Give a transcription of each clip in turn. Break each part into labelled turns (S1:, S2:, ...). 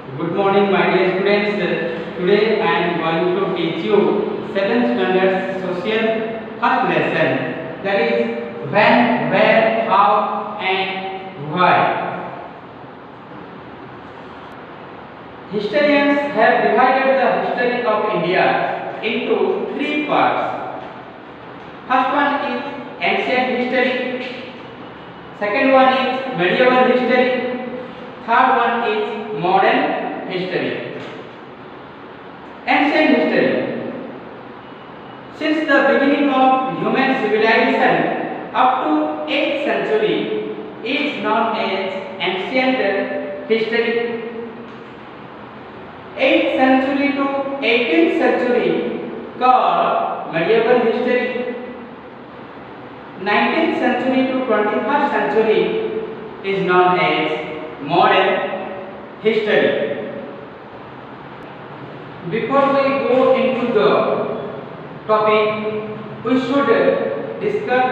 S1: Good morning, my dear students. Today I am going to teach you 7th standard social first lesson. That is when, where, how, and why. Historians have divided the history of India into three parts. First one is ancient history. Second one is medieval history. Third one is modern history. Ancient history. Since the beginning of human civilization up to 8th century is known as ancient history. 8th century to 18th century called medieval history. 19th century to 21st century is known as modern history. Before we go into the topic, we should discuss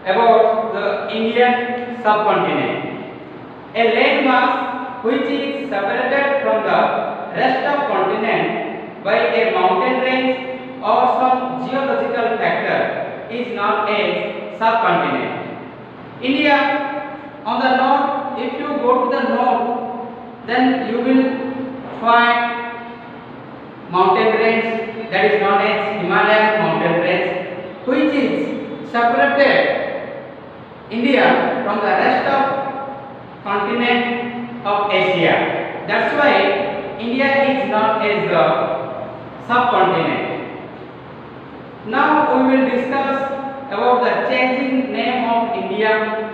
S1: about the Indian subcontinent, a landmass which is separated from the rest of continent by a mountain range or some geological factor is known as subcontinent. India on the north, if you go to the north, then you will find mountain range that is known as Himalayan mountain range, which is separated India from the rest of continent of Asia. That's why India is known as the subcontinent. Now we will discuss about the changing name of India.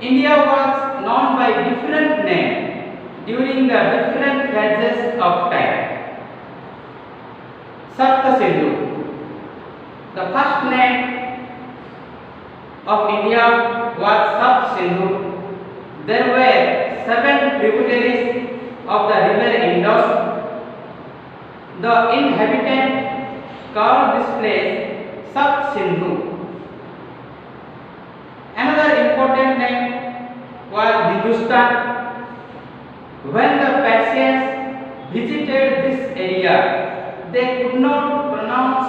S1: India was known by different names during the different phases of time. Sapta Sindhu. The first name of India was Sapt Sindhu. There were 7 tributaries of the river Indus. The inhabitants called this place Sapt Sindhu. Another important name was Hindustan. When the Persians visited this area, they could not pronounce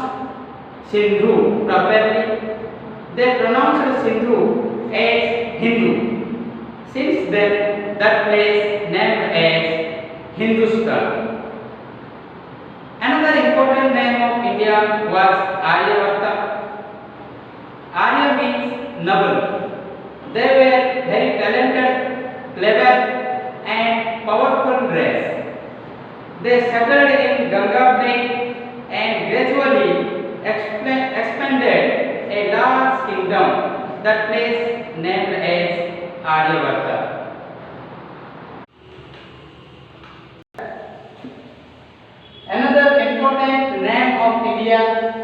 S1: Sindhu properly. They pronounced Sindhu as Hindu. Since then, that place named as Hindustan. Another important name of India was Aryabhata. Arya means noble. They were very talented, clever, and powerful race. They settled in Ganga plain and gradually expanded a large kingdom. That place named as Aryabhata. Another important name of India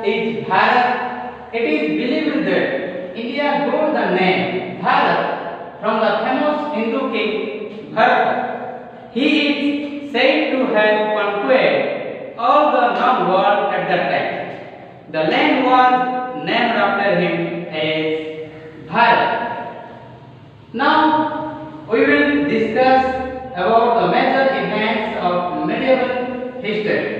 S1: is Bharat. It is believed that India got the name Bharat from the famous Hindu king Bharata. He is said to have conquered all the known world at that time. The land was named after him as Bharat. Now we will discuss about the major events of medieval history.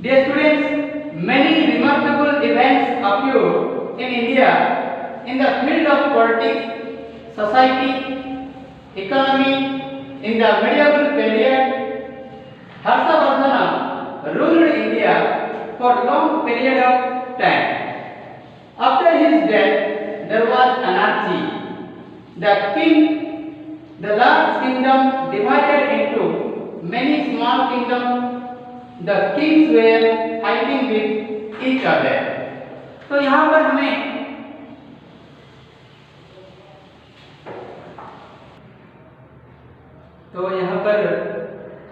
S1: Dear students, many remarkable events occurred in India in the field of politics, society, economy. In the medieval period, Harshavardhana ruled India for a long period of time. After his death, there was anarchy. The large kingdom divided into many small kingdoms. The kings were fighting with each other. तो यहाँ पर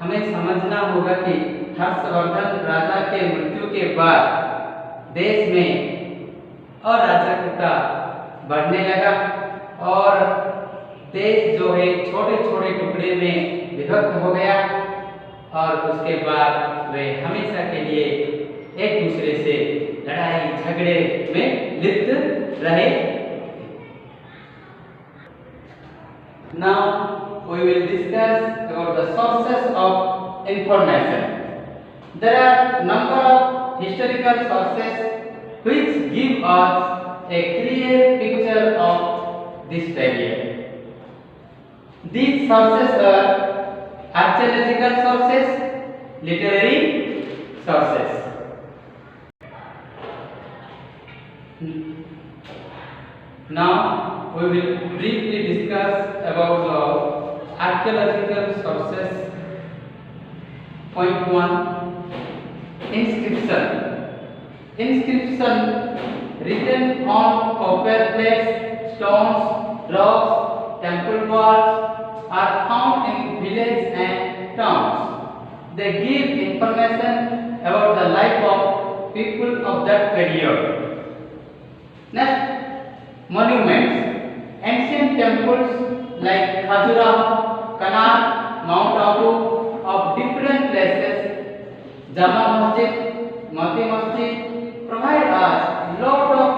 S1: हमें समझना होगा कि हर्षवर्धन राजा के मृत्यु के बाद देश में अराजकता बढ़ने लगा और देश जो है छोटे छोटे टुकड़े में विभक्त हो गया और उसके बाद वे हमेशा के लिए एक दूसरे से लड़ाई झगड़े में लिप्त रहे। Now we will discuss about the sources of information. There are number of historical sources which give us a clear picture of this period. These sources are archaeological sources, literary sources. Now we will briefly discuss about the archaeological sources. Point 1, inscription. Inscription written on copper plates, stones, rocks, temple walls are found in villages and towns. They give information about the life of people of that period. Next, monuments. Ancient temples like Khajuraho, Kanal, Mount Abu of different places, Jama Masjid, Mati Masjid provide us lot of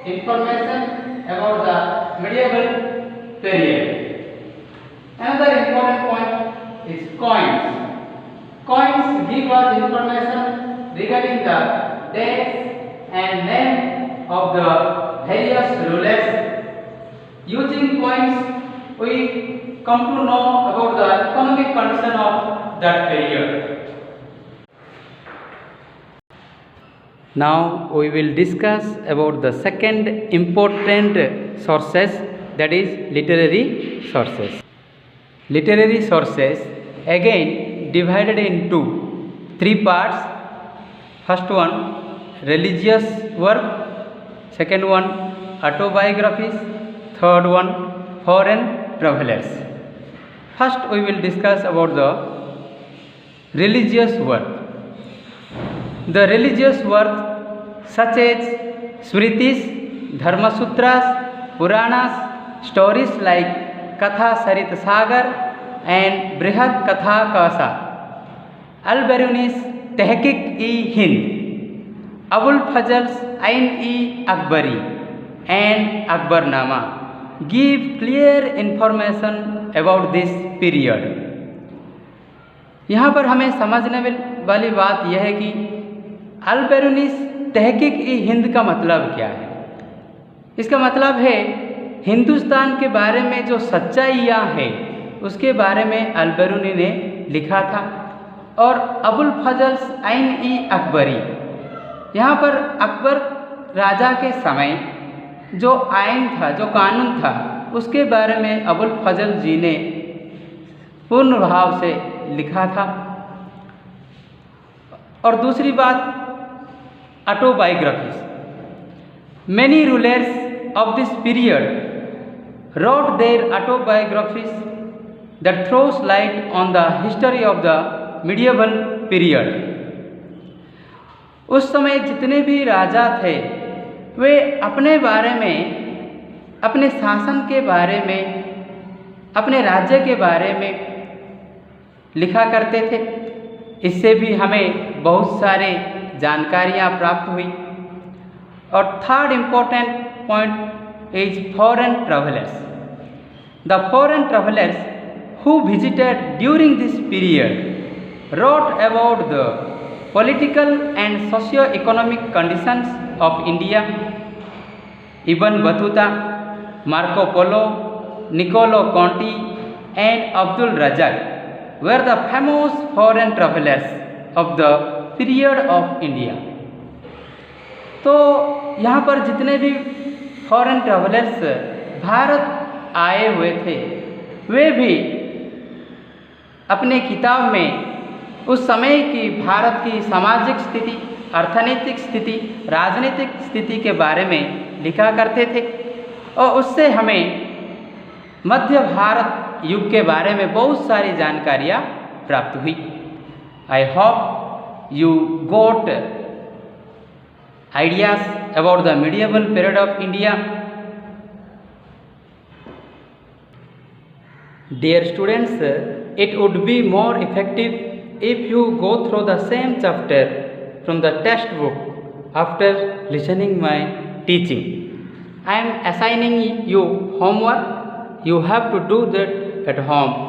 S1: information about the medieval period. Another important point is coins. Coins give us information regarding the dates and name of the various rulers. Using coins, we come to know about the economic condition of that period. Now we will discuss about the second important sources, that is literary sources. Literary sources again divided into three parts. First one, religious work. Second one, autobiographies. Third one, foreign travelers. First we will discuss about the religious work. The religious work such as Smritis, Dharma Sutras, Puranas, stories like Katha Sarit Sagar and Brihad Katha Kasa, Al-Biruni's Tehqiq-e-Hind, Abul Fazl's Ain-e-Akbari and Akbarnama give clear information about this period. यहाँ पर हमें समझने वाली बात यह है कि अल-बिरूनीस तहकीक-ए-हिंद का मतलब क्या है। इसका मतलब है हिंदुस्तान के बारे में जो सच्चाइयाँ हैं उसके बारे में अल-बिरूनी ने लिखा था। और अबुल फजल्स आइन-ई-अकबरी, यहाँ पर अकबर राजा के समय जो आइन था, जो कानून था, उसके बारे में अबुल फजल जी ने पूर्ण भाव से लिखा था। और दूसरी बात, autobiographies. Many rulers of this period wrote their autobiographies that throws light on the history of the medieval period. उस समय जितने भी राजा थे वे अपने बारे में, अपने शासन के बारे में, अपने राज्य के बारे में लिखा करते थे। इससे भी हमें बहुत सारे जानकारियाँ प्राप्त हुई। और third important point is foreign travellers. The foreign travellers who visited during this period wrote about the political and socio-economic conditions of India. Ibn Battuta, Marco Polo, Niccolo Conti and Abdul Razak were the famous foreign travelers of the period of India. तो यहाँ पर जितने भी foreign travellers Bharat आए हुए थे वे भी अपने किताब में उस समय की भारत की सामाजिक स्थिति, अर्थनैतिक स्थिति, राजनीतिक स्थिति के बारे में लिखा करते थे। और उससे हमें मध्य भारत युग के बारे में बहुत सारी जानकारियाँ प्राप्त हुई। I hope you got ideas about the medieval period of India. Dear students, it would be more effective if you go through the same chapter from the textbook after listening my teaching. I am assigning you homework. You have to do that at home.